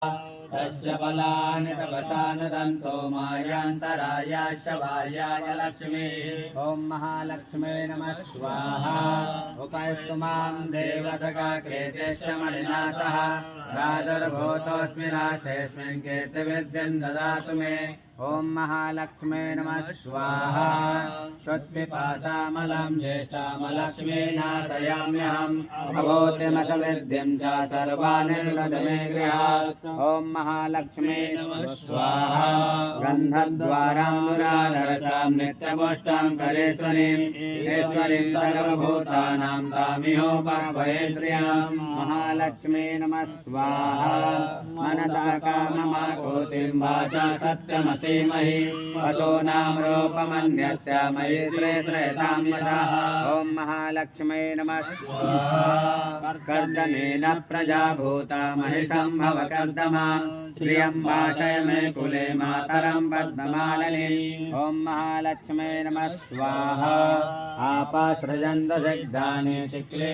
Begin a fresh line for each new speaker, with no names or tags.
तस्य बलानि तपसा नदन्तो मायान्तरायाश्च बाह्याय लक्ष्मीः। ॐ महालक्ष्मे नमः स्वाहा। उपैस्तु मां देवसखा कृतेश्च मणिना सह राजर्भूतोऽस्मि राशेऽस्मिन् कीर्तिविद्यं ददातु मे। ॐ महालक्ष्मे नमः स्वाहा। श्रुत्पिपासामलं ज्येष्ठामलक्ष्मी नाशयाम्यहम् अभूतिमसविद्यं च सर्वानिर्वद मे गृहात्। ॐ महालक्ष्मे नमः स्वाहा। गन्धद्वारां दुराधरसां नित्यपुष्टां करेश्वरीं ईश्वरीं सर्वभूतानां तामिहोपावये श्रियां। महालक्ष्मे नमः स्वाहा। मनसा काममाकोतिं वाचा सत्यमसीमहि पशूनां रूपमन्यस्य मयि श्रेष्ठतां यथा। ॐ महालक्ष्मे नमः स्वाहा। कर्दमेन प्रजा भूता महिषम्भव कर्दमा श्रियं भाषय मे कुले मातरं पद्ममालिनी। ॐ महालक्ष्मे नमः स्वाहा। आपासृजन्त सिद्धानि शिक्ले